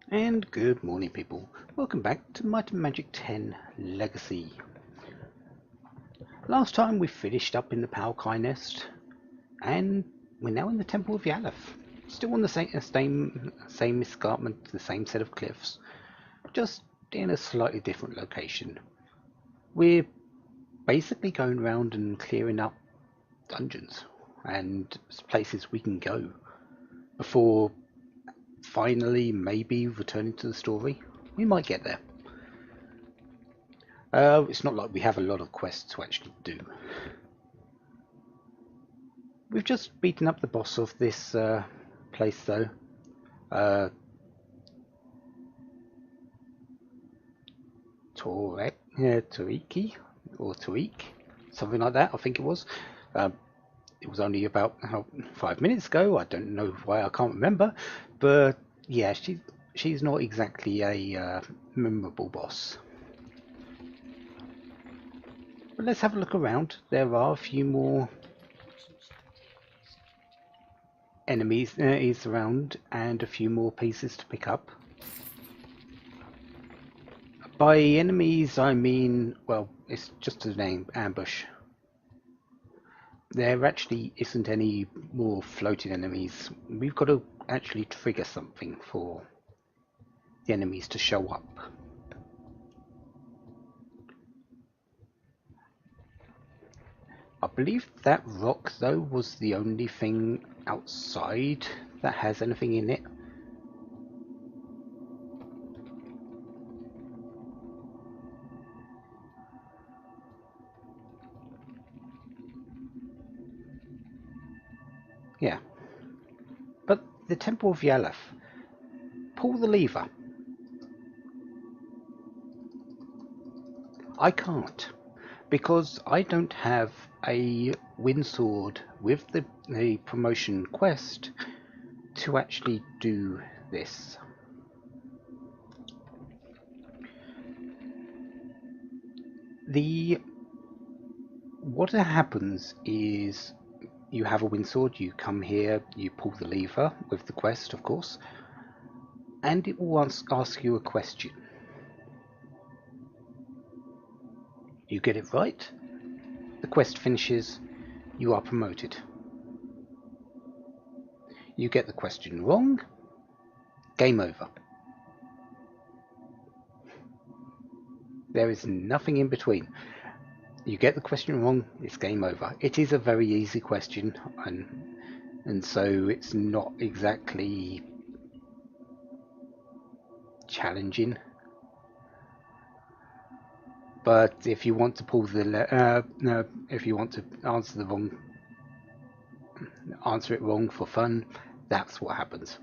And good morning, people. Welcome back to Might and Magic 10 Legacy. Last time we finished up in the Palkai Nest, and we're now in the Temple of Yaleth. Still on the same escarpment, the same set of cliffs, just in a slightly different location. We're basically going around and clearing up dungeons and places we can go before finally maybe returning to the story. We might get there. It's not like we have a lot of quests to actually do. We've just beaten up the boss of this place, though. Toriki, or Tariq, something like that, I think it was. It was only about 5 minutes ago. I don't know why, I can't remember. But yeah, she's not exactly a memorable boss. But let's have a look around. There are a few more enemies around and a few more pieces to pick up. By enemies I mean, well, it's just a name, ambush. There actually isn't any more floating enemies. We've got to actually trigger something for the enemies to show up. I believe that rock, though, was the only thing outside that has anything in it. Yeah. But the Temple of Yaleth. Pull the lever. I can't, because I don't have a windsword with the promotion quest to actually do this. What happens is you have a windsword, you come here, you pull the lever with the quest, of course, and it will ask you a question. You get it right, the quest finishes, you are promoted. You get the question wrong, game over. There is nothing in between. You get the question wrong, it's game over. It is a very easy question, and so it's not exactly challenging. But if you want to pull if you want to answer it wrong for fun, that's what happens.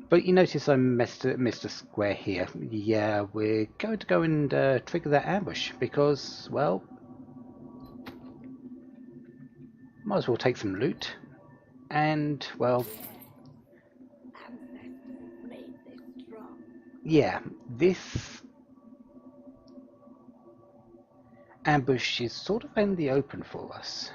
But you notice I missed a square here. Yeah, we're going to go and trigger that ambush because, well, might as well take some loot. And, well, yeah, this ambush is sort of in the open for us.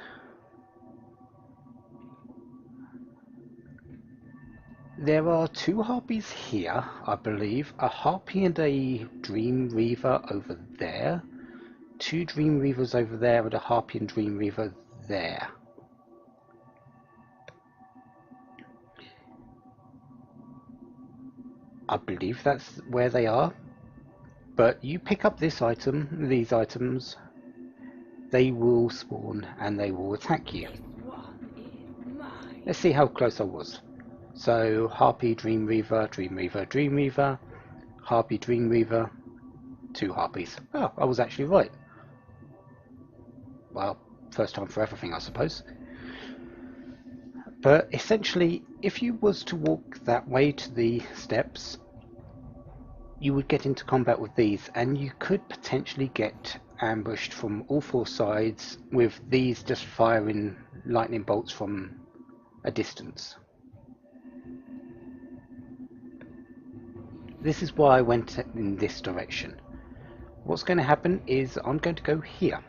There are two harpies here, I believe. A harpy and a dream reaver over there. Two dream reavers over there and a harpy and dream reaver there. I believe that's where they are. But you pick up these items, they will spawn and they will attack you. Let's see how close I was. So, Harpy, Dream Reaver, Dream Reaver, Dream Reaver, Harpy, Dream Reaver, two Harpies. Oh, I was actually right. Well, first time for everything, I suppose. But essentially, if you was to walk that way to the steps, you would get into combat with these, and you could potentially get ambushed from all four sides with these just firing lightning bolts from a distance. This is why I went in this direction. What's going to happen is I'm going to go here.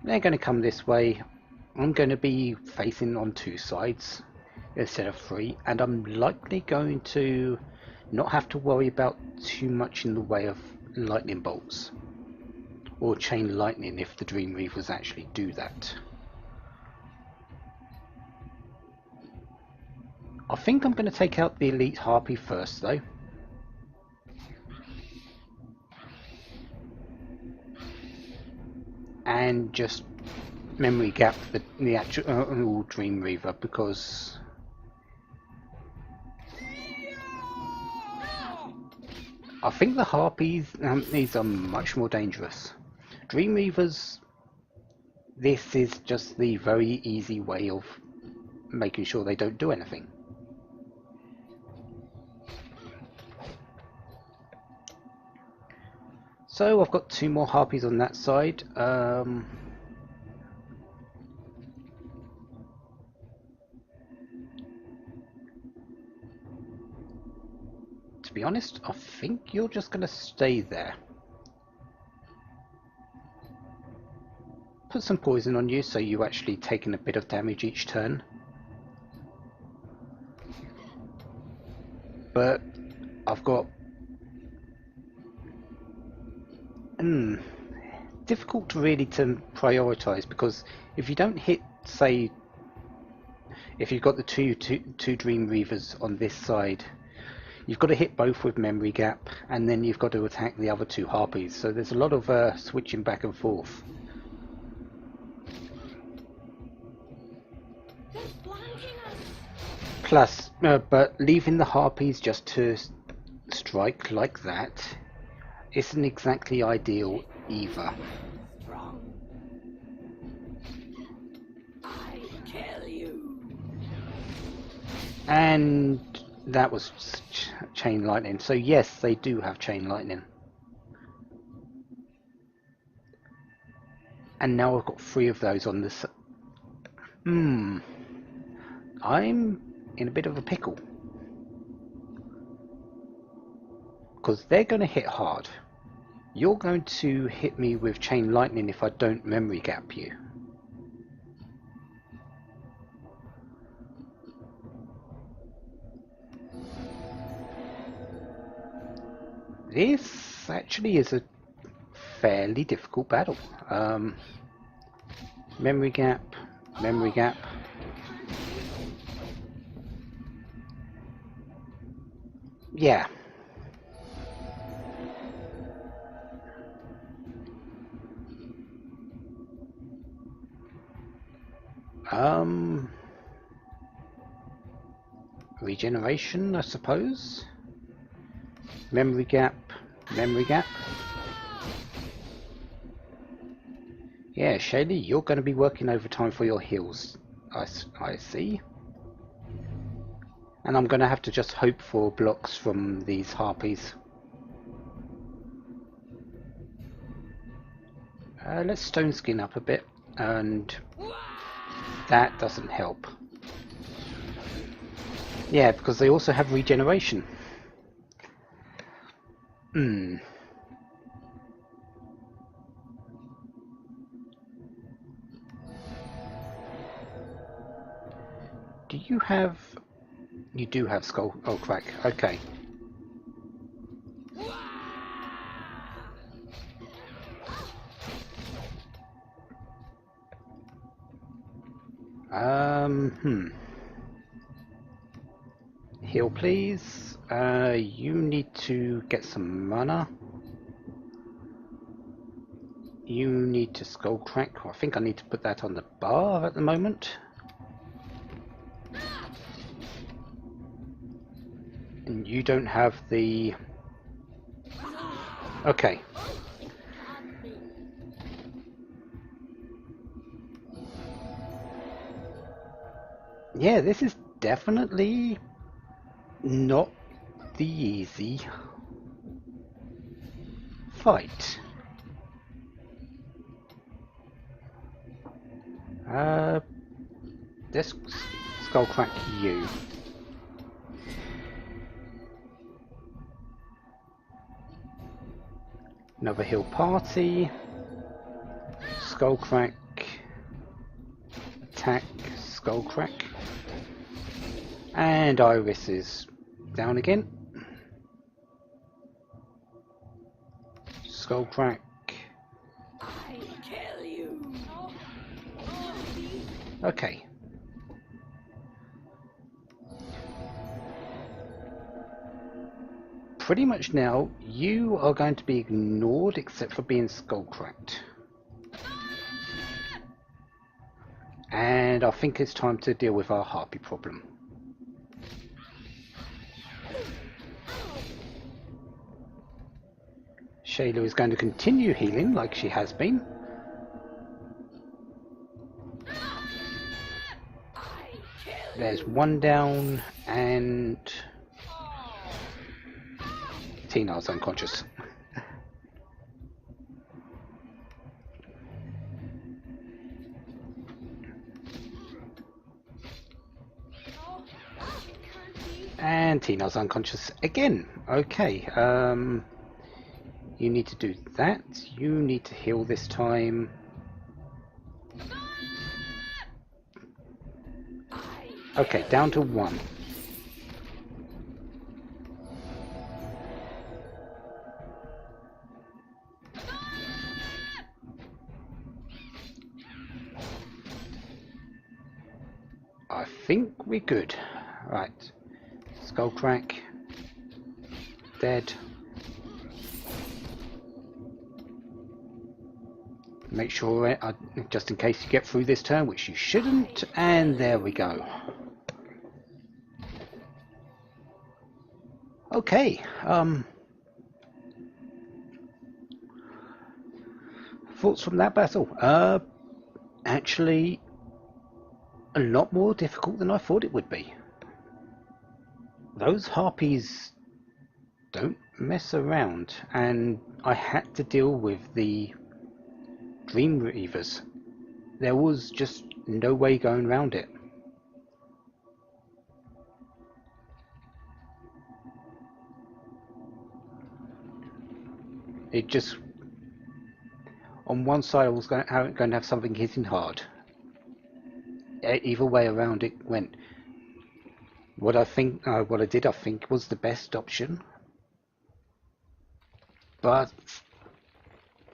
They're going to come this way. I'm going to be facing on two sides. instead of 3, and I'm likely going to not have to worry about too much in the way of lightning bolts or chain lightning if the Dream Reavers actually do that. I think I'm going to take out the Elite Harpy first though. And just memory gap the actual Dream Reaver, because I think the Harpies, these are much more dangerous. Dream Reavers, this is just the very easy way of making sure they don't do anything. So I've got 2 more Harpies on that side. To be honest, I think you're just going to stay there. Put some poison on you so you're actually taking a bit of damage each turn. But I've got difficult really to prioritize, because if you don't hit, say, if you've got the two Dream Reavers on this side, you've got to hit both with memory gap, and then you've got to attack the other 2 Harpies, so there's a lot of switching back and forth. Plus, but leaving the Harpies just to strike like that isn't exactly ideal either. And that was chain lightning. So yes, they do have chain lightning. And now I've got 3 of those on this. I'm in a bit of a pickle, because they're going to hit hard. You're going to hit me with chain lightning if I don't memory gap you. This actually is a fairly difficult battle. Memory gap, memory gap. Yeah. Regeneration, I suppose. Memory gap, memory gap. Yeah, Shaylee, you're going to be working overtime for your heals. I see. And I'm going to have to just hope for blocks from these Harpies. Let's Stone Skin up a bit, and that doesn't help. Yeah, because they also have regeneration. Do you have... You do have Skull... Oh, crack. Okay. Heal, please. You need to get some mana. You need to Skull Crack. I think I need to put that on the bar at the moment. And you don't have the... Okay. Yeah, this is definitely not the easy fight. Let's Skull Crack you. Another heal party. Skull Crack. Attack. Skull Crack. And Iris is down again. Skull crack. I kill you. Okay. Pretty much now, you are going to be ignored except for being skull cracked. And I think it's time to deal with our harpy problem. Shayla is going to continue healing like she has been. There's one down, and Tina's unconscious. And Tina's unconscious again. Okay, you need to do that. You need to heal this time. Okay, down to one. I think we're good. Right. Skull crack. Dead. Make sure, just in case you get through this turn, which you shouldn't, and there we go. Okay, thoughts from that battle? Actually, a lot more difficult than I thought it would be. Those harpies don't mess around, and I had to deal with the Dream Reavers. There was just no way going around it. It just, on one side I was going to have something hitting hard. Either way around it went. What I did, I think, was the best option. But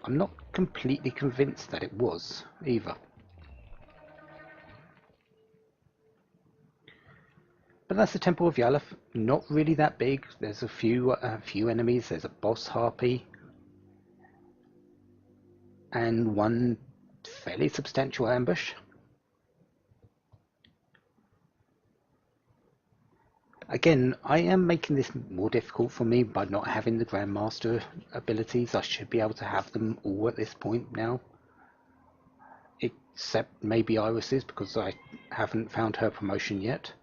I'm not completely convinced that it was either. But that's the Temple of Yalef. Not really that big. There's a few enemies. There's a boss harpy and one fairly substantial ambush. Again, I am making this more difficult for me by not having the Grandmaster abilities. I should be able to have them all at this point now. Except maybe Iris's, because I haven't found her promotion yet.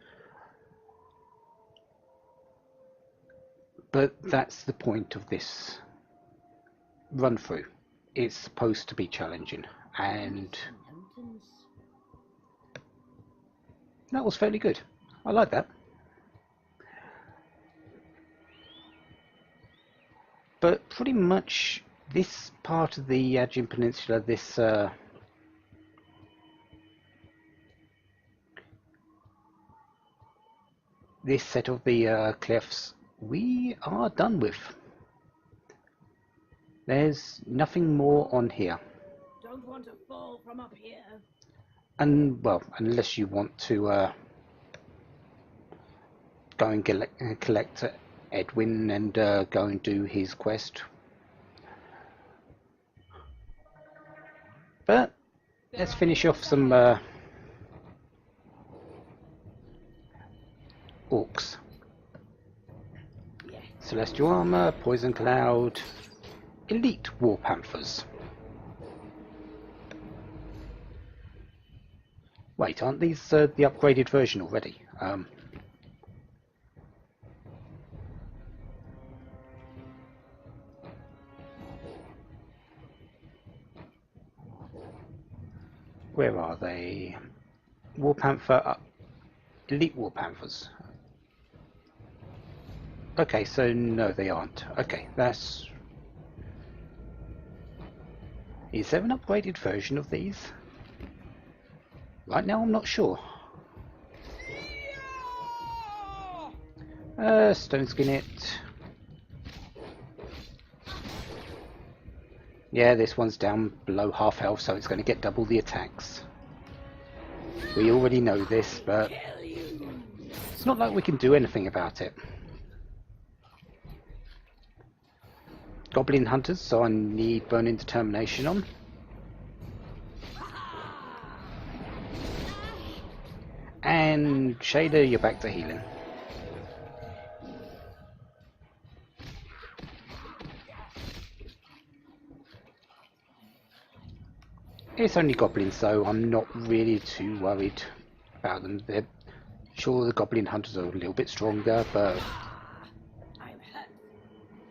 But that's the point of this run through. It's supposed to be challenging, and that was fairly good. I like that. But pretty much this part of the Aegean Peninsula, this set of the cliffs, we are done with. There's nothing more on here. Don't want to fall from up here. And, well, unless you want to go and collect Edwin and go and do his quest. But let's finish off some orcs. Celestial armor, poison cloud, elite war panthers. Wait, aren't these the upgraded version already? Where are they? War panther, elite war panthers. Okay, so no, they aren't. Okay, that's... Is there an upgraded version of these? Right now, I'm not sure. Stone skin it. Yeah, this one's down below half health, so it's going to get double the attacks. We already know this, but it's not like we can do anything about it. Goblin hunters, so I need Burning Determination on. And Shader, you're back to healing. It's only goblins, so I'm not really too worried about them. They're sure the goblin hunters are a little bit stronger, but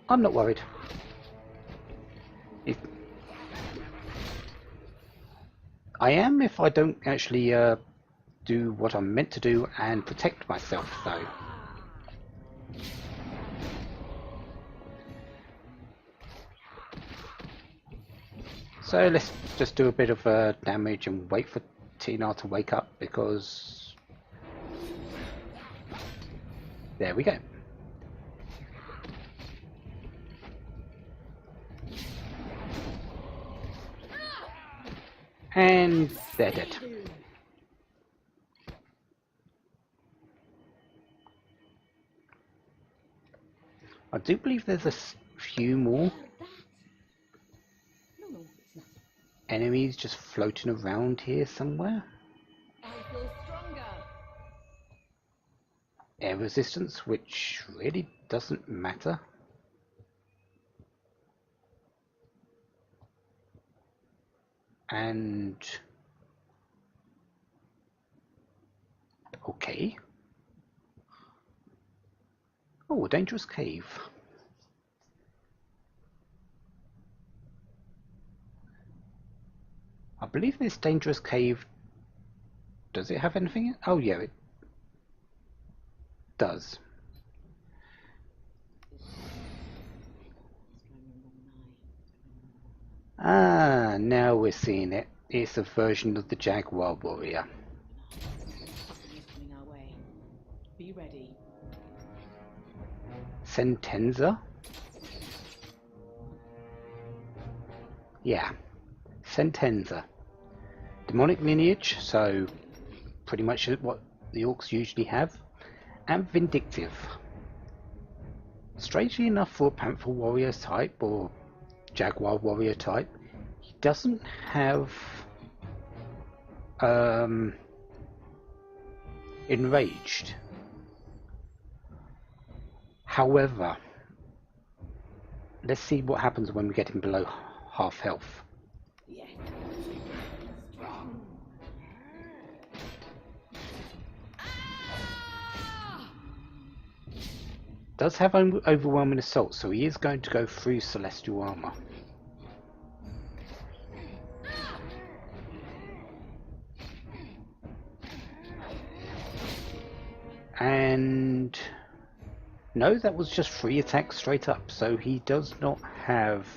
I'm not worried. I am if I don't actually do what I'm meant to do and protect myself, though. So let's just do a bit of damage and wait for Tina to wake up, because there we go. And they're dead. I do believe there's a few more enemies just floating around here somewhere. Air resistance, which really doesn't matter. And okay. Oh, a dangerous cave. I believe this dangerous cave, does it have anything? Oh yeah, it does. Ah, now we're seeing it. It's a version of the Jaguar Warrior. Be ready. Sentenza? Yeah, Sentenza. Demonic lineage, so pretty much what the orcs usually have. And vindictive. Strangely enough, for a Panther Warrior type or Jaguar Warrior type, he doesn't have enraged. However, let's see what happens when we get him below half health. Yes. Strong. Does have overwhelming assault, so he is going to go through celestial armor. And no, that was just 3 attacks straight up, so he does not have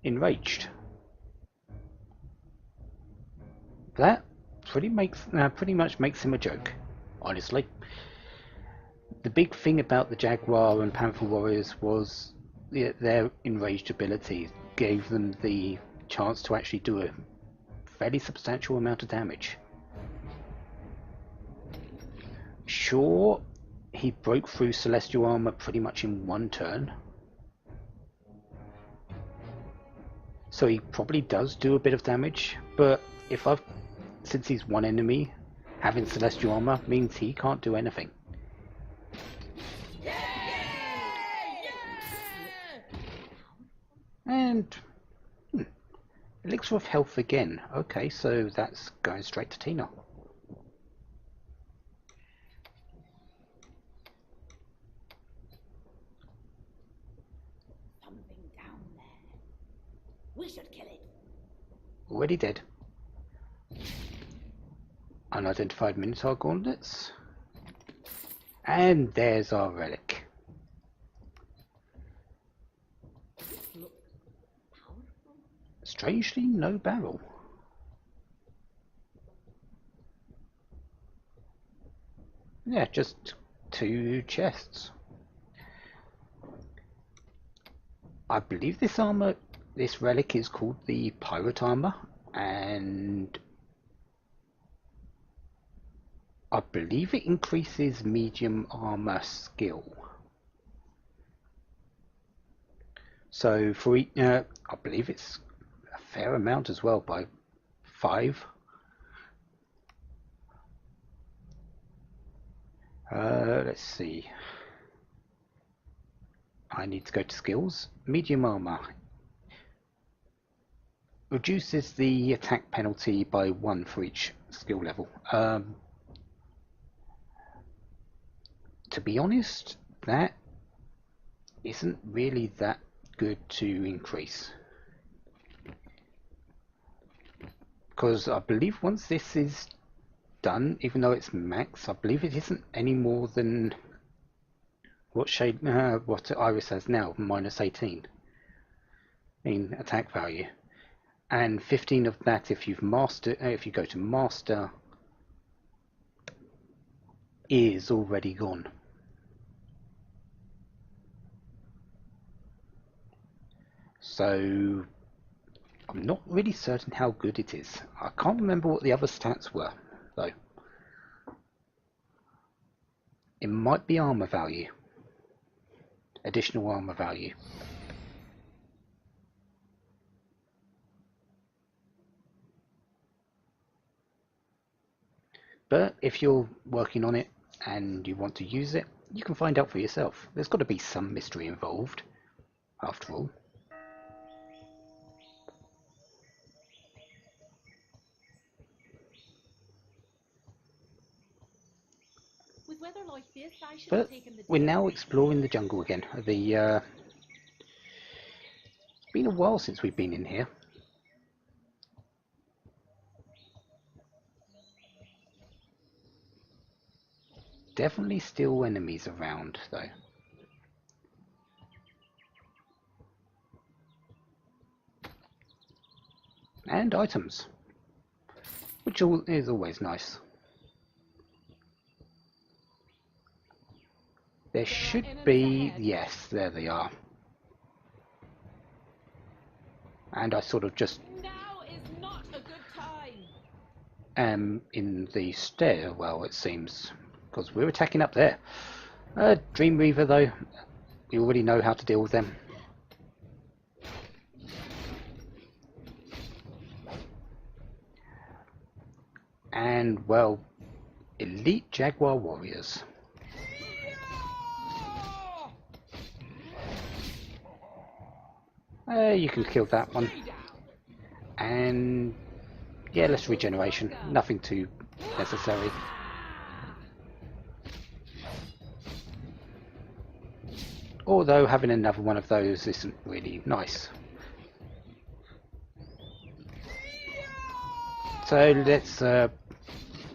enraged. That pretty much makes him a joke, honestly. The big thing about the Jaguar and Panther Warriors was their enraged ability gave them the chance to actually do a fairly substantial amount of damage. Sure, he broke through celestial armor pretty much in 1 turn, so he probably does do a bit of damage, but since he's 1 enemy, having celestial armor means he can't do anything. And elixir of health again. Okay, so that's going straight to Tina. Something down there. We should kill it. Already dead. Unidentified Minotaur gauntlets. And there's our relic. Strangely, no barrel. Yeah, just 2 chests. I believe this armor, this relic is called the Pirate Armor, and I believe it increases medium armor skill. So for I believe it's a fair amount as well, by 5. Let's see. I need to go to skills. Medium armor reduces the attack penalty by 1 for each skill level. To be honest, that isn't really that good to increase, because I believe once this is done, even though it's max, I believe it isn't any more than what Iris has now, minus 18 in attack value, and 15 of that if you've mastered. If you go to master, is already gone. So I'm not really certain how good it is. I can't remember what the other stats were, though. It might be armor value. Additional armor value. But if you're working on it and you want to use it, you can find out for yourself. There's got to be some mystery involved, after all. With weather like this, I should have But taken the we're day now off. exploring the jungle again. It's been a while since we've been in here. Definitely still enemies around, though. And items, which is always nice. There should be, yes, there they are. And I sort of just Now is not a good time. am in the stairwell, it seems, because we're attacking up there. Dream Reaver, though, we already know how to deal with them. And, well, elite Jaguar warriors. You can kill that one. And yeah, less regeneration. Nothing too necessary. Although having another one of those isn't really nice. So let's...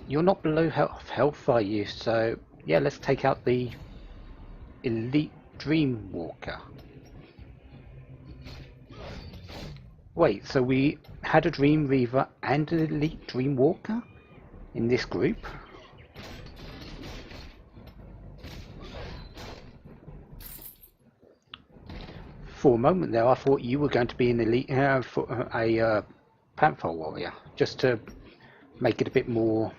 you're not below health, are you? So yeah, let's take out the elite Dream Walker. Wait, so we had a Dream Reaver and an elite Dream Walker in this group? For a moment there, I thought you were going to be an elite Panther warrior, just to make it a bit more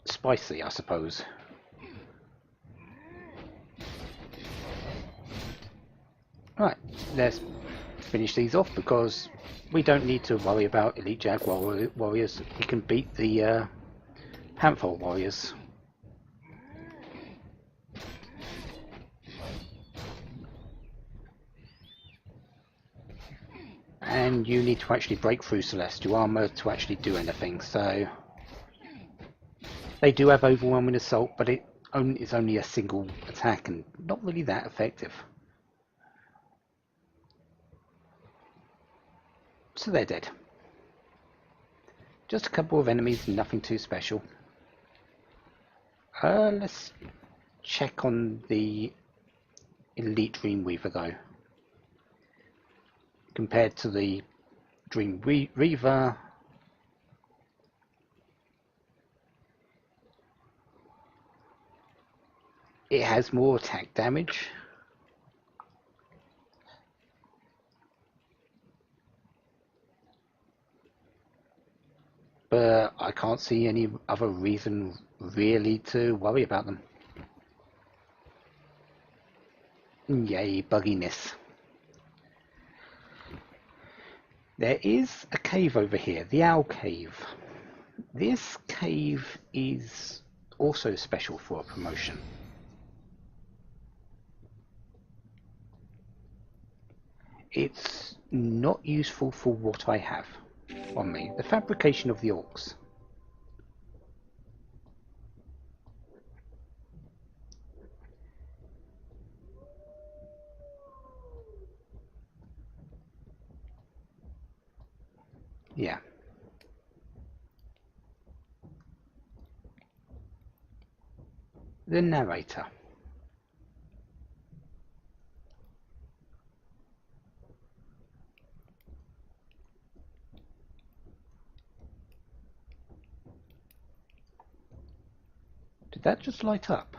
spicy, I suppose. Right, let's finish these off, because we don't need to worry about elite Jaguar warriors. We can beat the Panther warriors. And you need to actually break through Celestial Armor to actually do anything, so they do have overwhelming assault, but it's only a single attack and not really that effective. So they're dead. Just a couple of enemies, nothing too special. Let's check on the elite Dreamweaver though. Compared to the Dream Reaver, It has more attack damage. But I can't see any other reason really to worry about them. Yay, bugginess. There is a cave over here, the Owl Cave. This cave is also special for a promotion. It's not useful for what I have on me. The fabrication of the orcs. Yeah. The narrator. Did that just light up?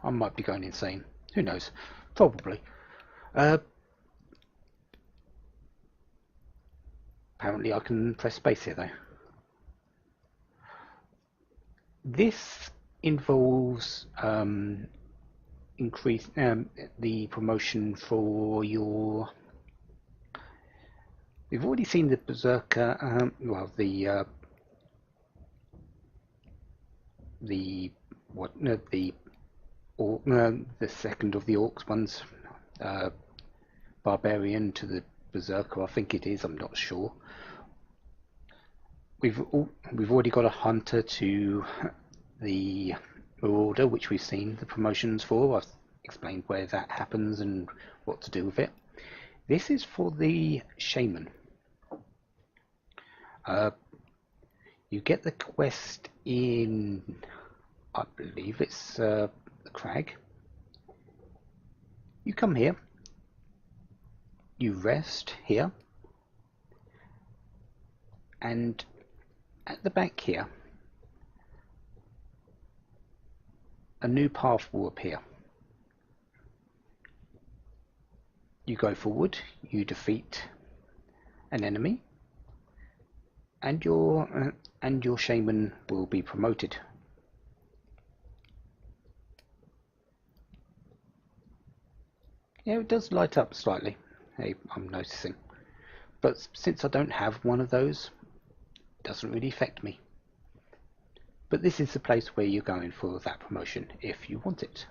I might be going insane. Who knows? Probably. Apparently I can press space here though. This involves increase the promotion for your. We've already seen the berserker. Well, the what? No, the second of the orcs ones, barbarian to the berserker. I think it is. I'm not sure. We've already got a hunter to the marauder, which we've seen the promotions for. I've explained where that happens and what to do with it. This is for the shaman. You get the quest in, I believe it's the crag. You come here, you rest here, and at the back here, a new path will appear. You go forward, you defeat an enemy, and your shaman will be promoted. Yeah, it does light up slightly. Hey, I'm noticing. But since I don't have one of those, it doesn't really affect me. But this is the place where you're going for that promotion if you want it.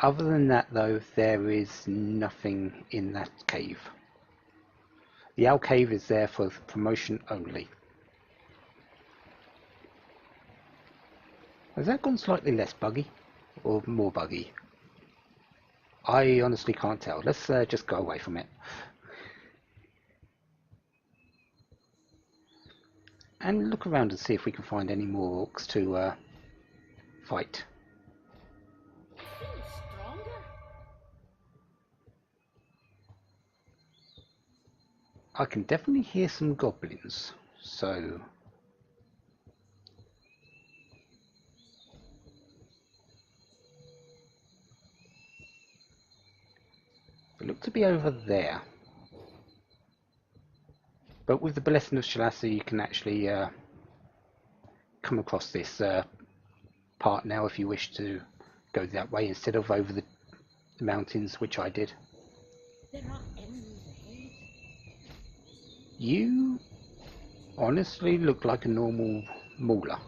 Other than that though, there is nothing in that cave. The Owl Cave is there for promotion only. Has that gone slightly less buggy or more buggy? I honestly can't tell. Let's just go away from it. And look around and see if we can find any more orcs to fight. I can definitely hear some goblins, so they look to be over there. But with the blessing of Shalasa, you can actually come across this part now if you wish to go that way instead of over the mountains, which I did. There are enemies ahead. You honestly look like a normal mauler.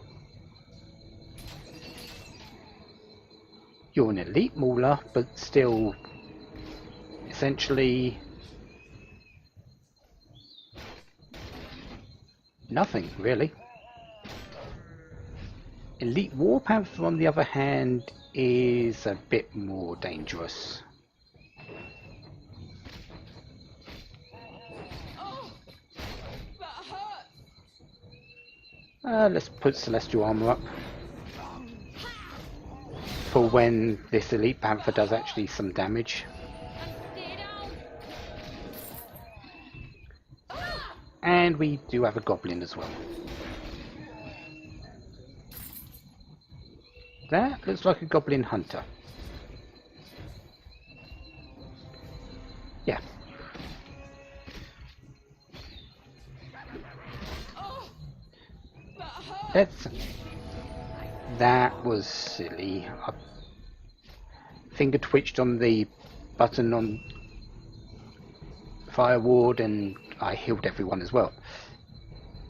You're an elite mauler, but still essentially nothing really. Elite Warpanther, on the other hand, is a bit more dangerous. Let's put Celestial Armor up for when this Elite Panther does actually some damage. And we do have a Goblin as well. That looks like a Goblin Hunter. Yeah. That was silly. I finger twitched on the button on Fire Ward and I healed everyone as well.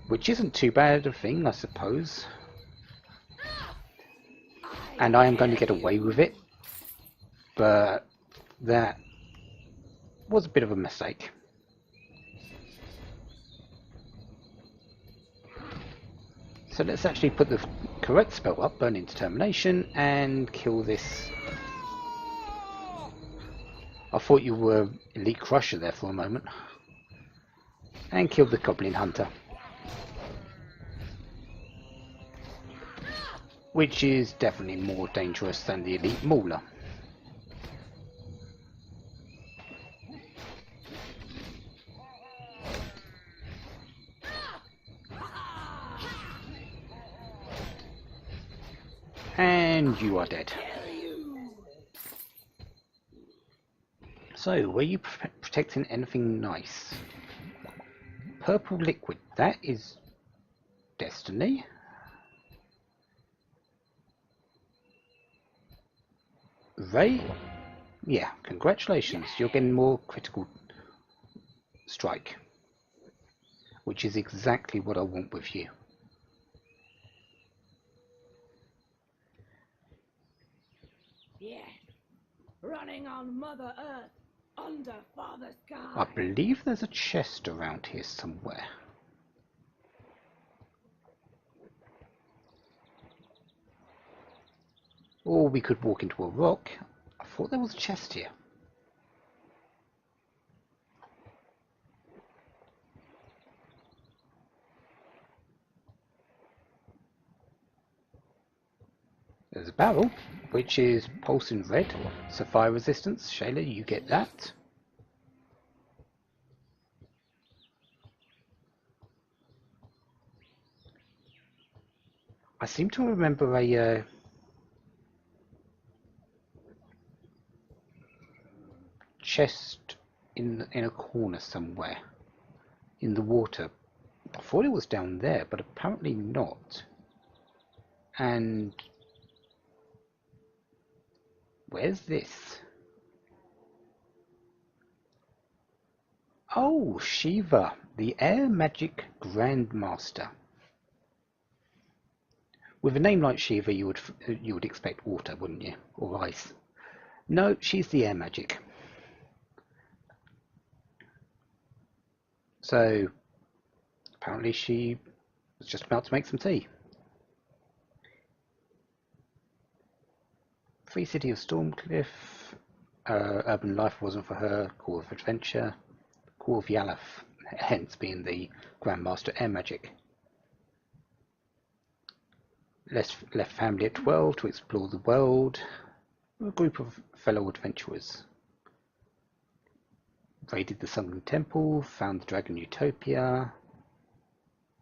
Which isn't too bad a thing, I suppose. And I am going to get away with it. But that was a bit of a mistake. So let's actually put the correct spell up, Burning Determination, and kill this. I thought you were Elite Crusher there for a moment. And kill the Goblin Hunter. Which is definitely more dangerous than the Elite Mauler. And you are dead. So, were you protecting anything nice? Purple liquid, that is Destiny. Ray? Yeah, congratulations, you're getting more critical strike. Which is exactly what I want with you. Yes. Running on Mother Earth, under Father Sky. I believe there's a chest around here somewhere. Or we could walk into a rock. I thought there was a chest here. There's a barrel, which is pulsing red, so fire resistance. Shayla, you get that. I seem to remember a chest in a corner somewhere in the water. I thought it was down there, but apparently not. And where's this? Oh, Shiva, the Air Magic Grandmaster. With a name like Shiva, you would expect water, wouldn't you, or ice? No, she's the Air Magic. So apparently she was just about to make some tea. Free City of Stormcliff. Urban Life wasn't for her. Call of Adventure. Call of Yalaf, hence being the Grandmaster Air Magic. Left family at 12 to explore the world. A group of fellow adventurers. Raided the Sunken Temple, found the Dragon Utopia.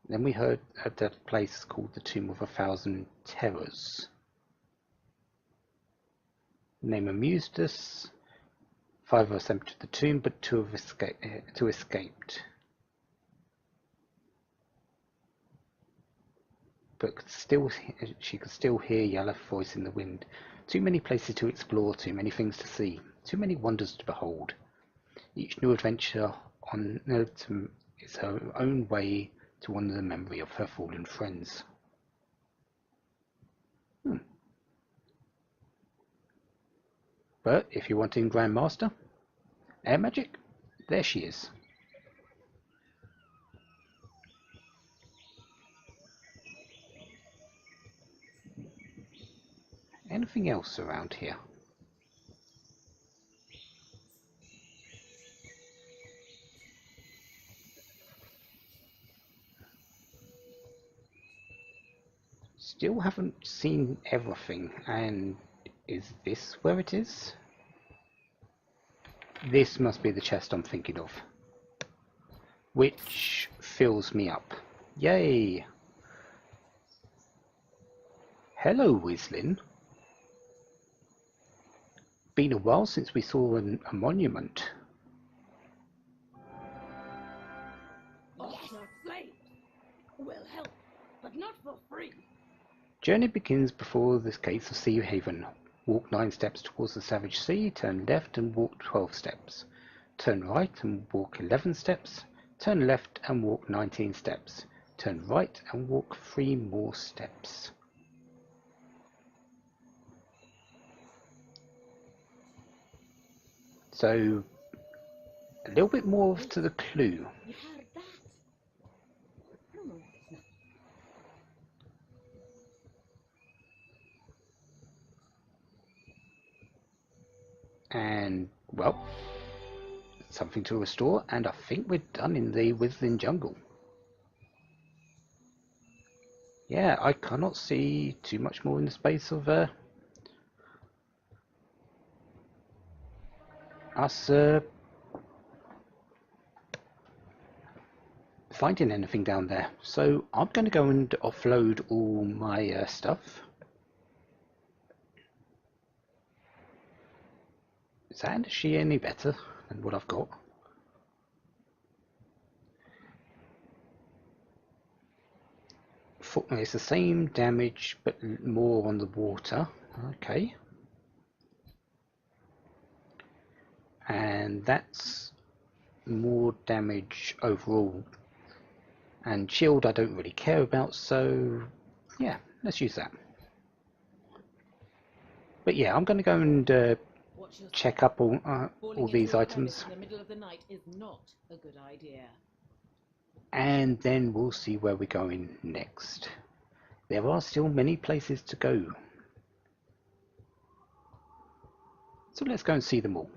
Then we heard at that place called the Tomb of 1,000 Terrors. Name amused us. 5 of us entered the tomb, but 2 of us escaped. But she could still hear Yalaf's voice in the wind. Too many places to explore, too many things to see, too many wonders to behold. Each new adventure on Earth is her own way to honour the memory of her fallen friends. But if you're wanting Grandmaster, Air Magic, there she is. anything else around here? Still haven't seen everything, and is this where it is? This must be the chest I'm thinking of, which fills me up. Yay! Hello, Wislin. Been a while since we saw a monument. Yes. Our slaves will help, but not for free. Journey begins before the gates of Sea Haven. Walk 9 steps towards the Savage Sea, turn left and walk 12 steps. Turn right and walk 11 steps. Turn left and walk 19 steps. Turn right and walk 3 more steps. So, a little bit more to the clue. You heard that? Oh, it's not. And, well, something to restore, and I think we're done in the Wislin Jungle. Yeah, I cannot see too much more in the space of us finding anything down there. So I'm going to go and offload all my stuff. Is that actually any better than what I've got? It's the same damage, but more on the water. Okay. And that's more damage overall. And shield I don't really care about, so yeah, let's use that. But yeah, I'm going to go and check up all these items. In the middle of the night is not a good idea. And then we'll see where we're going next. There are still many places to go. So let's go and see them all.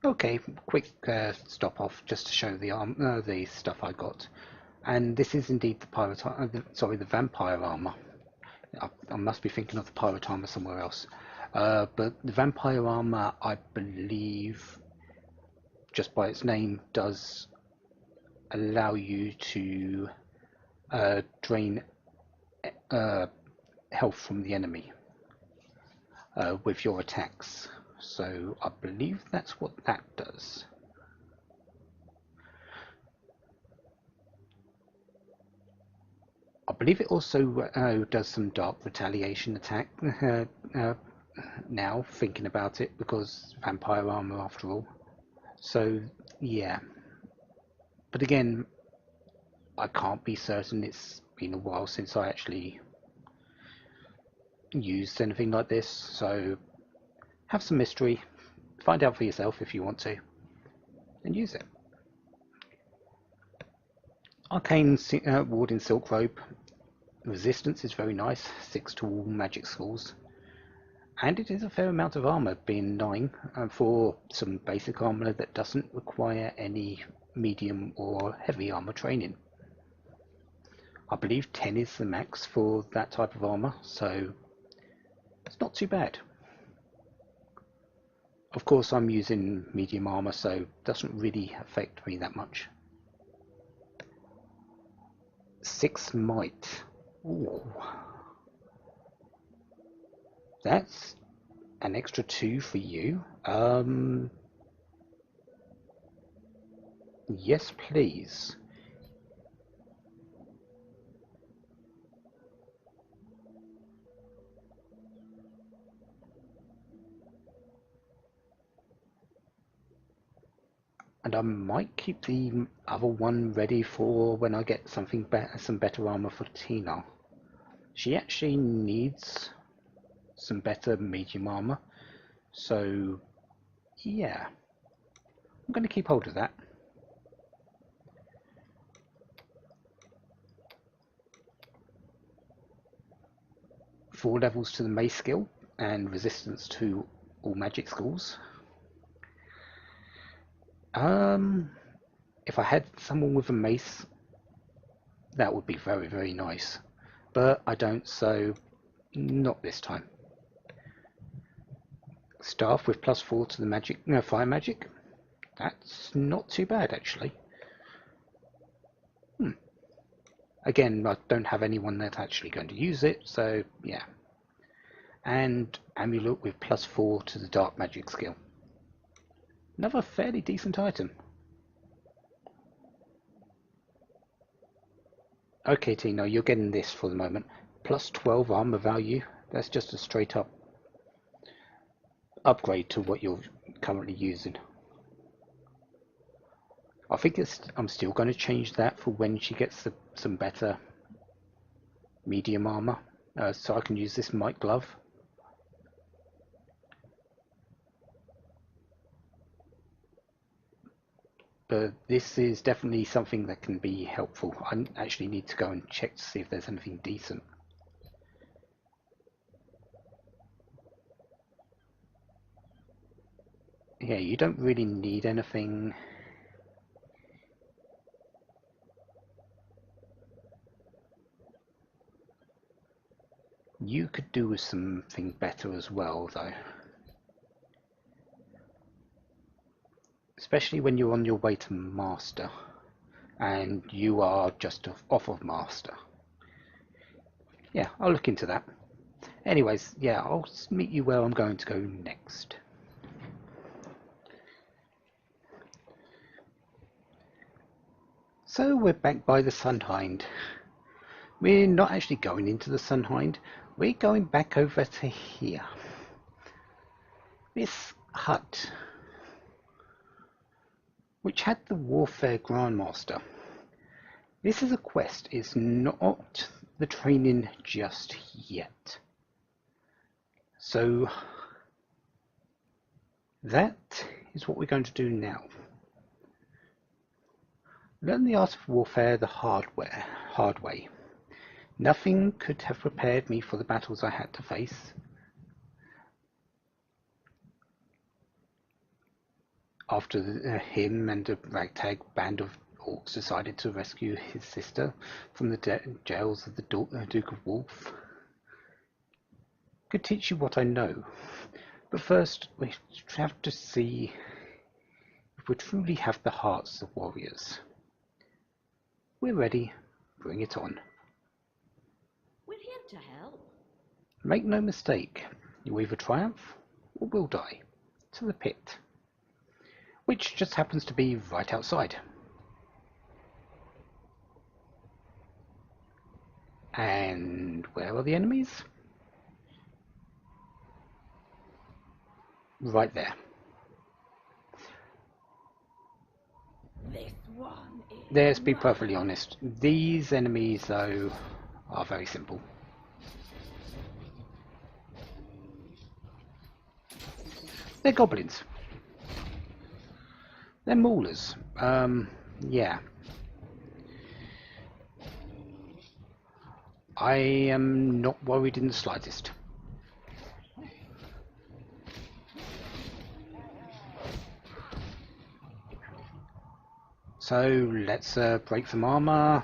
Okay, quick stop off just to show the stuff I got. And this is indeed the vampire armor. I must be thinking of the pirate armor somewhere else. But the vampire armor, I believe, just by its name, does allow you to drain health from the enemy with your attacks. So I believe that's what that does. I believe it also does some dark retaliation attack now, thinking about it, because vampire armor after all. So yeah, but again, I can't be certain. It's been a while since I actually used anything like this, so have some mystery, find out for yourself if you want to, and use it. Arcane Warding Silk Robe. Resistance is very nice, 6 to all magic schools. And it is a fair amount of armor, being 9, for some basic armor that doesn't require any medium or heavy armor training. I believe 10 is the max for that type of armor, so it's not too bad. Of course, I'm using medium armor, so it doesn't really affect me that much. 6 might. Ooh. That's an extra 2 for you. Yes, please. And I might keep the other one ready for when I get something better, some better armor for Tina. She actually needs some better medium armor, so yeah, I'm going to keep hold of that. 4 levels to the mace skill and resistance to all magic schools. If I had someone with a mace, that would be very, very nice. But I don't, so not this time. Staff with +4 to the magic, no, fire magic. That's not too bad, actually. Again, I don't have anyone that's actually going to use it, so yeah. And amulet with +4 to the dark magic skill. Another fairly decent item. Okay, Tina, you're getting this for the moment. +12 armor value. That's just a straight up upgrade to what you're currently using. I think I'm still going to change that for when she gets some better medium armor, so I can use this might glove. But this is definitely something that can be helpful. I actually need to go and check to see if there's anything decent. Yeah, you don't really need anything. You could do with something better as well, though. Especially when you're on your way to Master, and you are just off of Master. Yeah, I'll look into that. Anyways, yeah, I'll meet you where I'm going to go next. So we're back by the Sunhind. We're not actually going into the Sunhind, we're going back over to here. This hut, which had the Warfare Grandmaster. This is a quest, it's not the training just yet. So that is what we're going to do now. Learn the art of warfare the hard way. Nothing could have prepared me for the battles I had to face. After him and a ragtag band of orcs decided to rescue his sister from the jails of the Duke of Wolf. Could teach you what I know, but first we have to see if we truly have the hearts of warriors. We're ready. Bring it on. We're here to help. Make no mistake, you either triumph or will die. To the pit, which just happens to be right outside. And where are the enemies? Right there. This one is Let's be perfectly honest. These enemies, though, are very simple. They're goblins. They're maulers. Yeah. I am not worried in the slightest. So let's break some armor,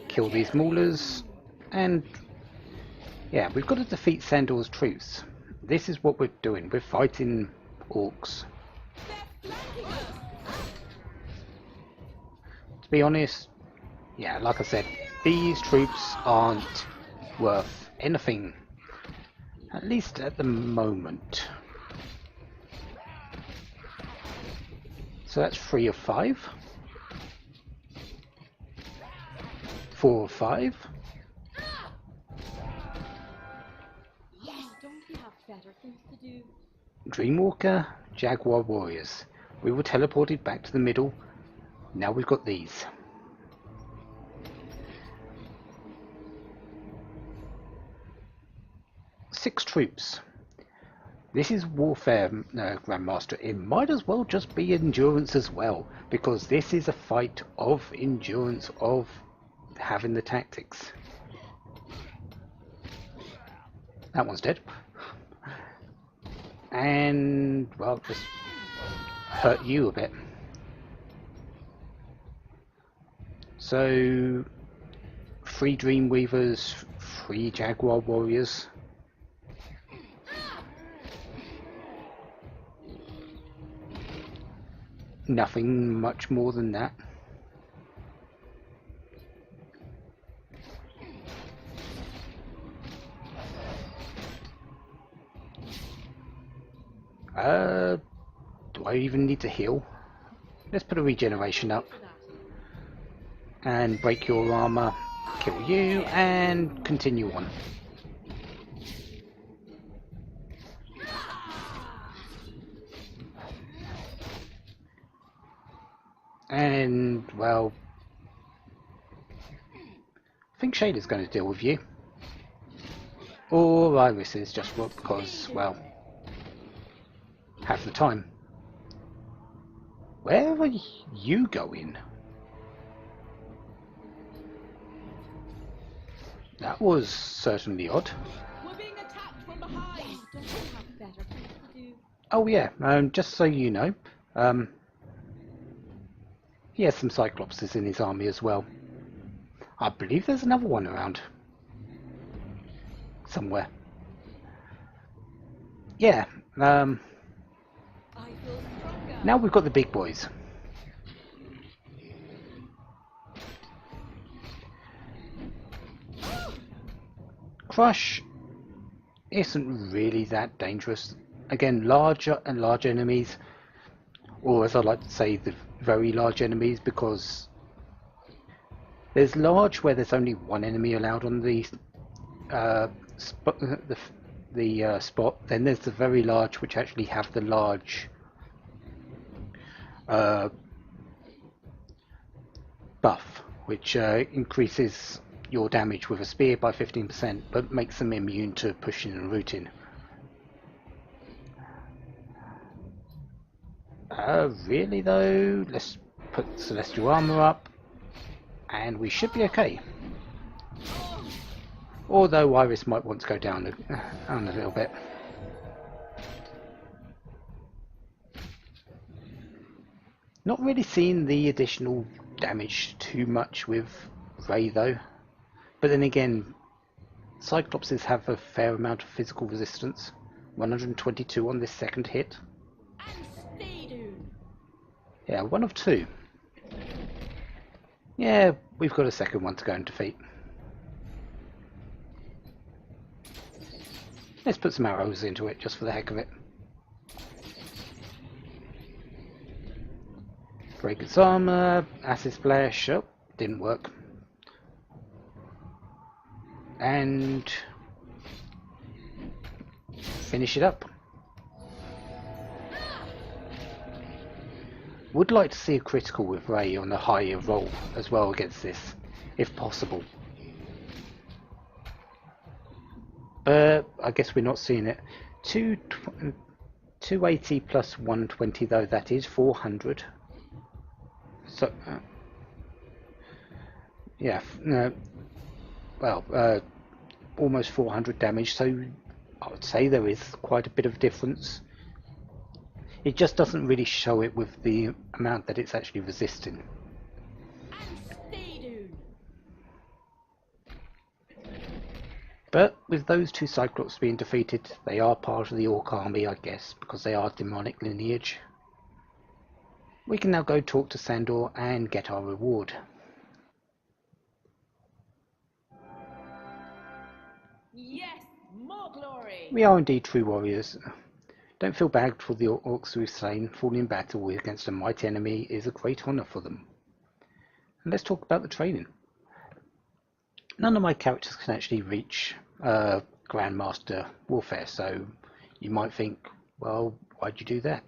kill these maulers, and yeah, we've got to defeat Sandor's troops. This is what we're doing. We're fighting orcs. To be honest, yeah, like I said, these troops aren't worth anything, at least at the moment. So that's 3 of 5. 4 of 5. Yes, don't you have better things to do? Dreamwalker, Jaguar Warriors. We were teleported back to the middle. Now we've got these. Six troops. This is Warfare, Grandmaster. It might as well just be endurance as well, because this is a fight of endurance, of having the tactics. That one's dead. And, well, just hurt you a bit. So, 3 Dreamweavers, 3 Jaguar Warriors. Nothing much more than that. Do I even need to heal? Let's put a regeneration up. And break your armor, kill you, and continue on. And, well, I think Shader's going to deal with you. Or Iris is just because, well, have the time. Where are you going? That was certainly odd. We're being attacked from behind. Don't you have better things to do? Oh yeah, just so you know, he has some Cyclopses in his army as well. I believe there's another one around. Somewhere. Yeah, I feel stronger. now we've got the big boys. Crush isn't really that dangerous. Again, larger and larger enemies, or as I like to say, the very large enemies, because there's large where there's only one enemy allowed on the spot. Then there's the very large which actually have the large buff, which increases your damage with a spear by 15%, but makes them immune to pushing and rooting. Really though, let's put celestial armor up, and we should be okay. Although Iris might want to go down a little bit. Not really seeing the additional damage too much with Ray though. But then again, Cyclopses have a fair amount of physical resistance. 122 on this second hit. Yeah, 1 of 2. Yeah, we've got a second one to go and defeat. Let's put some arrows into it just for the heck of it. Break its armor, acid splash. Oh, didn't work. And finish it up. Would like to see a critical with Ray on a higher roll as well against this, if possible. But I guess we're not seeing it. 280 plus 120 though, that is 400. So, yeah, well, almost 400 damage, so I would say there is quite a bit of difference. It just doesn't really show it with the amount that it's actually resisting. But with those 2 Cyclops being defeated, they are part of the Orc army, I guess, because they are demonic lineage. We can now go talk to Sandor and get our reward. Yes, more glory. We are indeed true warriors. Don't feel bad for the orcs we've slain. Falling in battle against a mighty enemy is a great honour for them. And let's talk about the training. None of my characters can actually reach Grandmaster Warfare, so you might think, well, why'd you do that?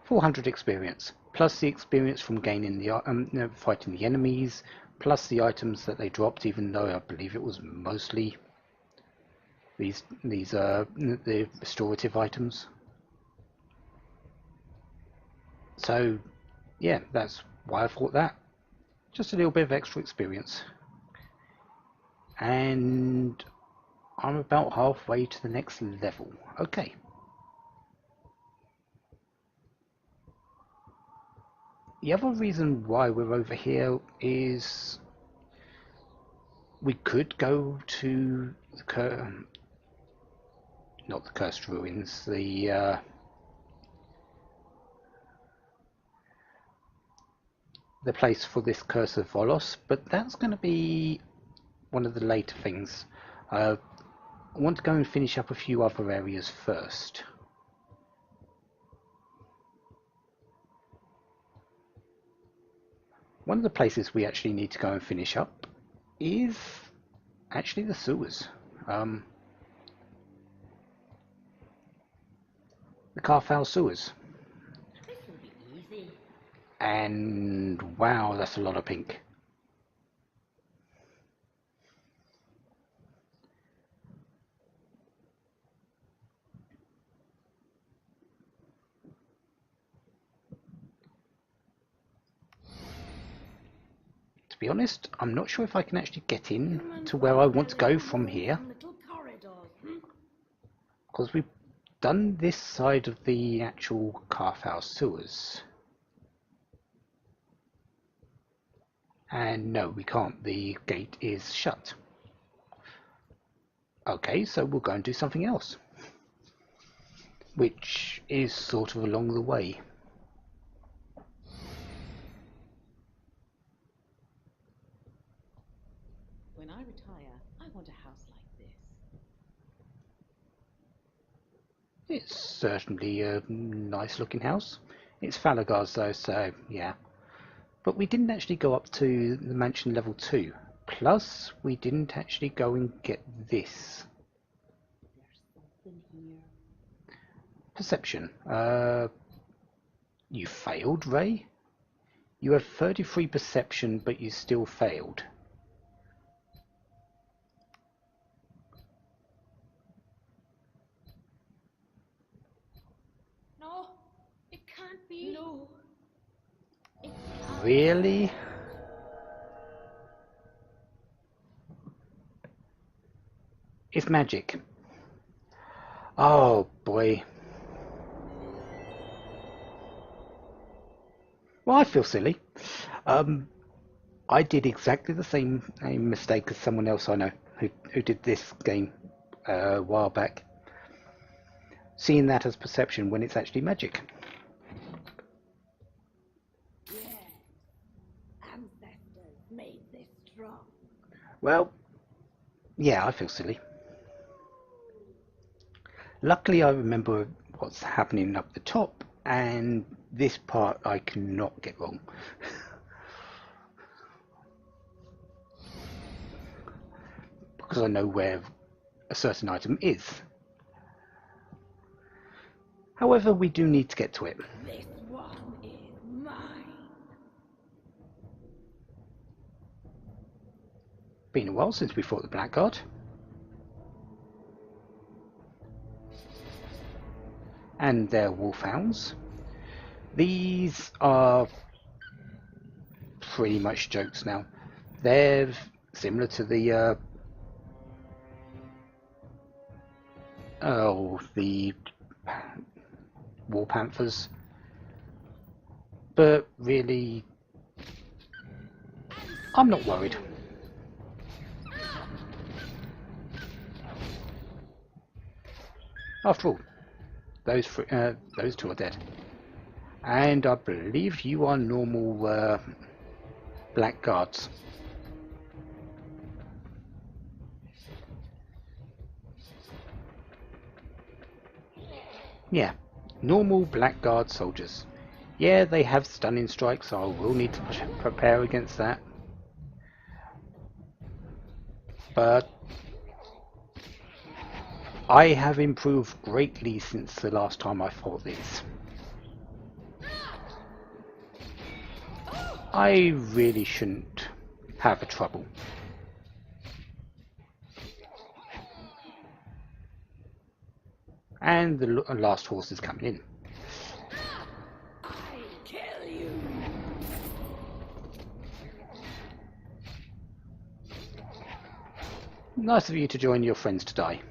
400 experience, plus the experience from gaining the fighting the enemies, plus the items that they dropped, even though I believe it was mostly the restorative items. So yeah, that's why I thought that. Just a little bit of extra experience. And I'm about halfway to the next level. Okay. The other reason why we're over here is we could go to the not the cursed ruins, the place for this curse of Volos, but that's going to be one of the later things. I want to go and finish up a few other areas first. One of the places we actually need to go and finish up is actually the sewers. The Karthal sewers. This will be easy. And wow, that's a lot of pink. To be honest, I'm not sure if I can actually get in to where I want to go from here, because we've done this side of the actual Karthal sewers. And no, we can't. The gate is shut. Okay, so we'll go and do something else, which is sort of along the way. When I retire, I want a house like this. It's certainly a nice looking house. It's Falagar's though, so yeah. But we didn't actually go up to the mansion level 2. Plus, we didn't actually go and get this. There's something here. Perception. You failed, Ray? You have 33 perception, but you still failed. No, it can't be. No. Really? It's magic. Oh boy. Well, I feel silly. I did exactly the same mistake as someone else I know who did this game a while back. Seeing that as perception when it's actually magic. Yes. Ancestors made this strong. Well, yeah, I feel silly. Luckily, I remember what's happening up the top, and this part I cannot get wrong. Because I know where a certain item is. However, we do need to get to it. This one is mine. Been a while since we fought the Blackguard. And their wolfhounds. These are pretty much jokes now. They're similar to the the war panthers, but really, I'm not worried. After all, those two are dead, and I believe you are normal blackguards. Yeah, normal blackguard soldiers. Yeah, they have stunning strikes, so I will need to prepare against that. But I have improved greatly since the last time I fought these. I really shouldn't have a trouble. And the last horse is coming in. I kill you. Nice of you to join your friends to die.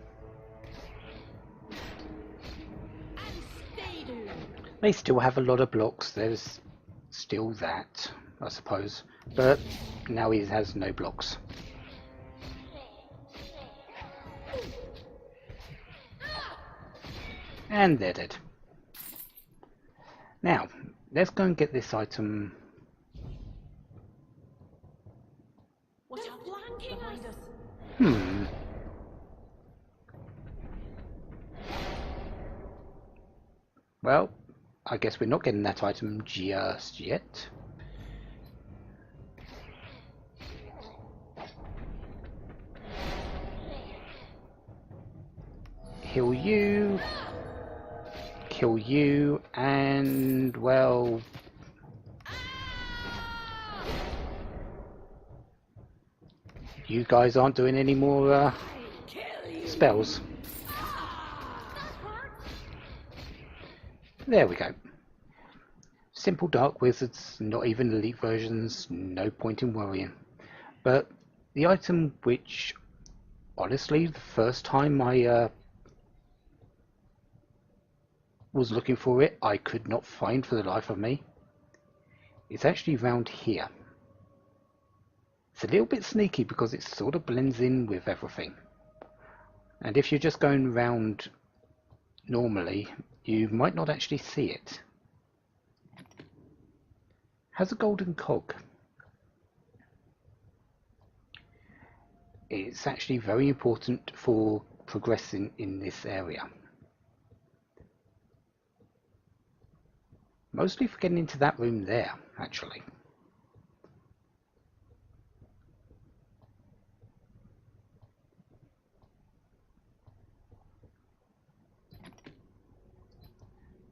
They still have a lot of blocks. There's still that, I suppose. But now he has no blocks. And they're dead. Now, let's go and get this item. Watch out! Behind us. Well, I guess we're not getting that item just yet. Heal you. Kill you. And, well... you guys aren't doing any more spells. There we go. Simple dark wizards, not even elite versions, no point in worrying. But the item which, honestly, the first time I was looking for it, I could not find for the life of me. It's actually round here. It's a little bit sneaky because it sort of blends in with everything. And if you're just going round normally, you might not actually see it. Has a golden cog. It's actually very important for progressing in this area. Mostly for getting into that room there, actually.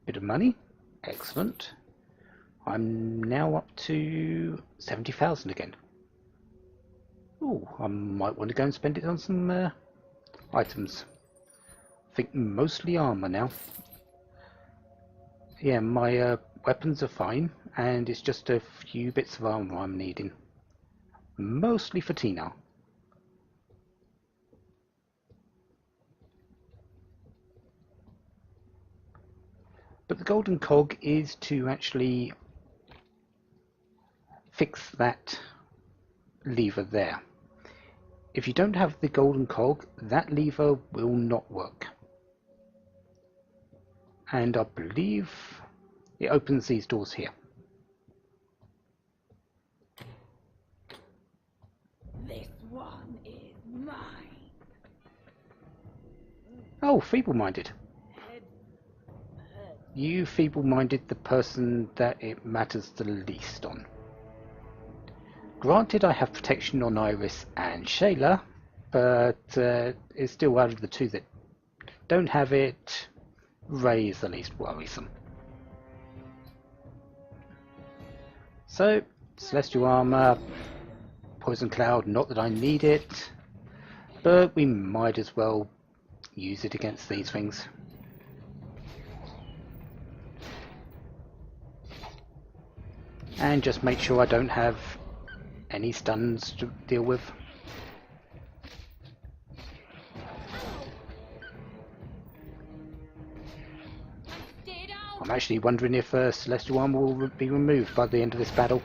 Bit of money, excellent. I'm now up to 70,000 again. Ooh, I might want to go and spend it on some items. I think mostly armor now. Yeah, my weapons are fine, and it's just a few bits of armor I'm needing. Mostly for Tina. But the golden cog is to actually fix that lever there. If you don't have the golden cog, that lever will not work. And I believe it opens these doors here. This one is mine. Oh, feeble-minded. You feeble-minded the person that it matters the least on. Granted, I have protection on Iris and Shayla, but it's still out of the two that don't have it, Ray is the least worrisome. So, Celestial Armor, Poison Cloud, not that I need it, but we might as well use it against these things. And just make sure I don't have any stuns to deal with. I'm actually wondering if Celestial Armor will be removed by the end of this battle.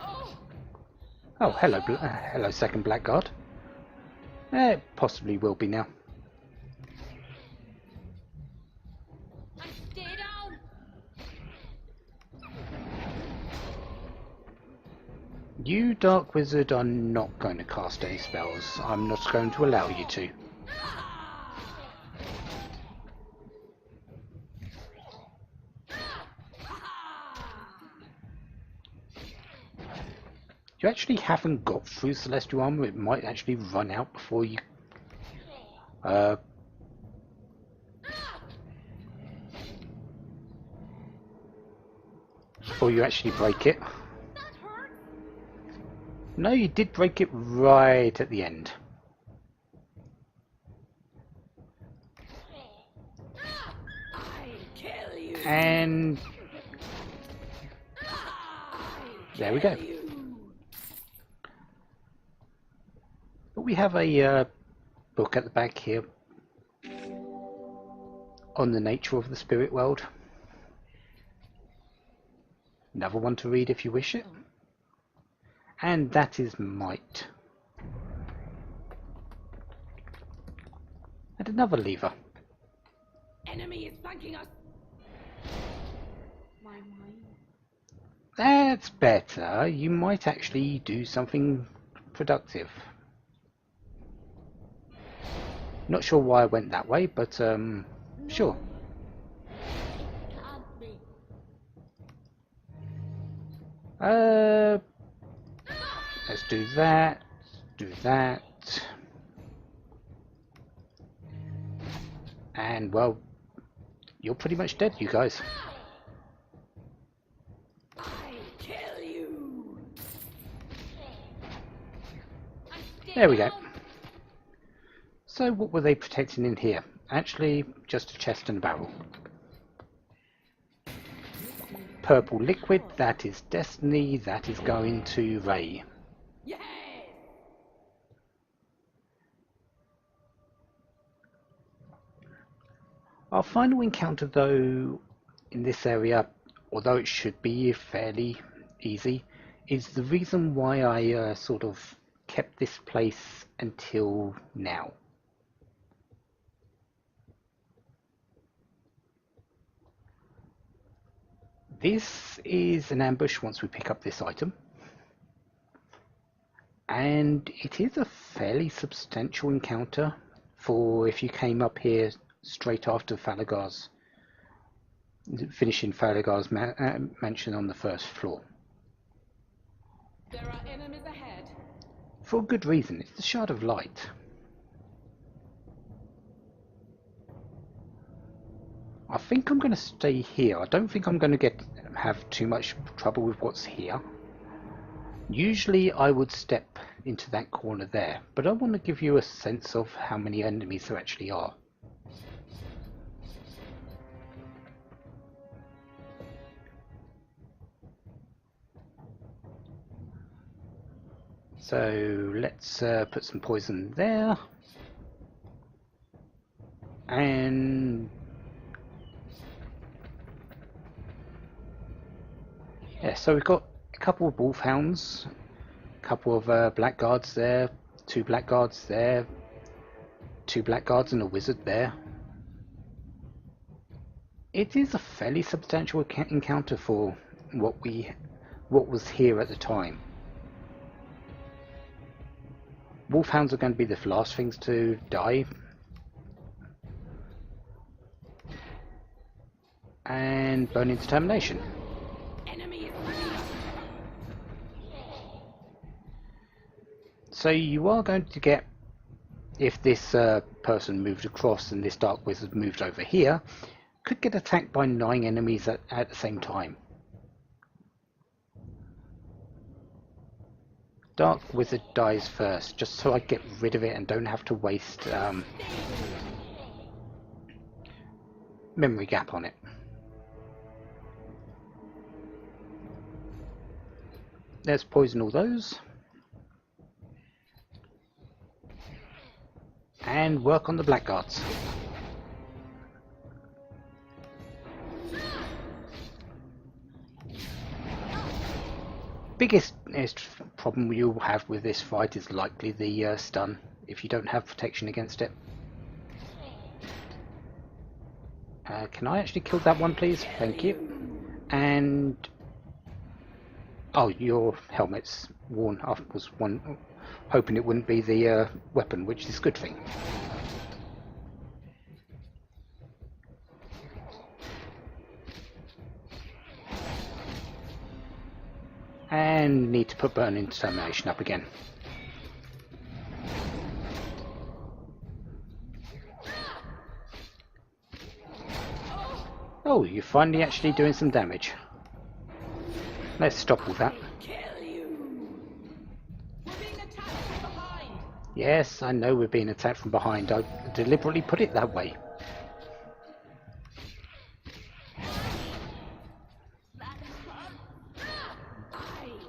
Oh, hello, hello, second Blackguard. It possibly will be now. You, Dark Wizard, are not going to cast any spells. I'm not going to allow you to. You actually haven't got through Celestial Armor. It might actually run out before you... before you actually break it. No, you did break it right at the end. And there we go. But we have a book at the back here on the nature of the spirit world. Another one to read if you wish it. And that is might. And another lever. Enemy is flanking us. My mind. That's better. You might actually do something productive. Not sure why I went that way, but sure. It can't be. Let's do that. Do that. And well, you're pretty much dead, you guys. I kill you. There we go. So what were they protecting in here? Actually, just a chest and a barrel. Purple liquid, that is destiny, that is going to Ray. Yes. Our final encounter though in this area, although it should be fairly easy, is the reason why I sort of kept this place until now. This is an ambush once we pick up this item, and it is a fairly substantial encounter for if you came up here straight after Falagar's, finishing Falagar's mansion on the first floor. There are enemies ahead. For a good reason, it's the Shard of Light. I think I'm going to stay here. I don't think I'm going to have too much trouble with what's here. Usually I would step into that corner there, but I want to give you a sense of how many enemies there actually are. So let's put some poison there. And yeah, so we've got a couple of wolfhounds, a couple of blackguards there, two blackguards there, two blackguards and a wizard there. It is a fairly substantial encounter for what was here at the time. Wolfhounds are going to be the last things to die. And Burning Determination. Enemy is flanking us. So you are going to get, if this person moved across and this Dark Wizard moved over here, could get attacked by 9 enemies at the same time. Dark Wizard dies first, just so I get rid of it and don't have to waste memory gap on it. Let's poison all those. And work on the blackguards. Biggest problem you'll have with this fight is likely the stun, if you don't have protection against it. Can I actually kill that one, please? Thank you. And oh, your helmet's worn. I was hoping it wouldn't be the weapon, which is a good thing. And need to put Burning Determination up again. Oh, you're finally actually doing some damage. Let's stop all that. Kill you. We're being attacked from behind. Yes, I know we're being attacked from behind. I deliberately put it that way. I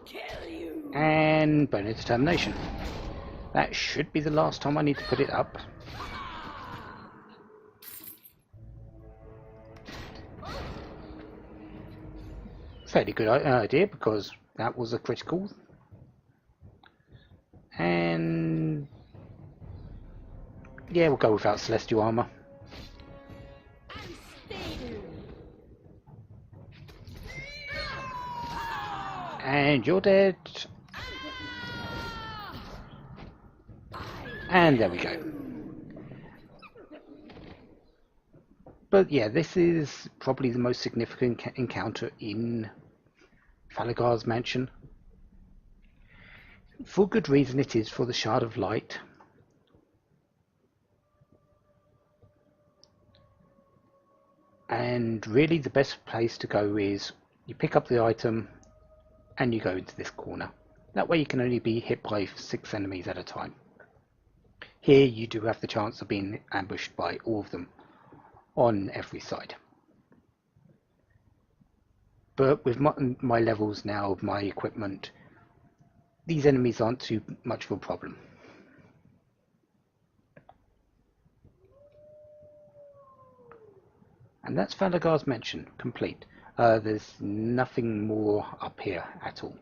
kill you. And Burning Determination. That should be the last time I need to put it up. fairly good idea because that was a critical. And yeah, we'll go without celestial armor. And you're dead. And there we go. But yeah, this is probably the most significant encounter in Falagar's mansion. For good reason it is, for the Shard of Light. And really the best place to go is you pick up the item and you go into this corner. That way you can only be hit by 6 enemies at a time. Here you do have the chance of being ambushed by all of them on every side. But with my levels now of my equipment, these enemies aren't too much of a problem. And that's Falagar's mansion, complete. There's nothing more up here at all.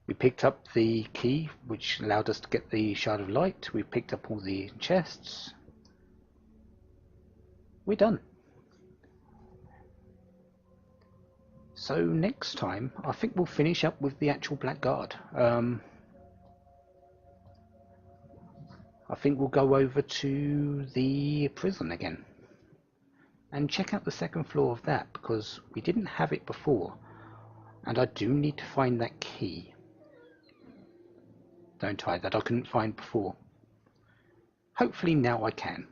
We picked up the key, which allowed us to get the Shard of Light. We picked up all the chests. We're done. So next time, I think we'll finish up with the actual Blackguard. I think we'll go over to the prison again and check out the second floor of that, because we didn't have it before, and I do need to find that key. Don't I? That I couldn't find before. Hopefully now I can.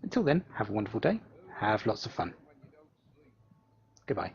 Until then, have a wonderful day. Have lots of fun. Goodbye.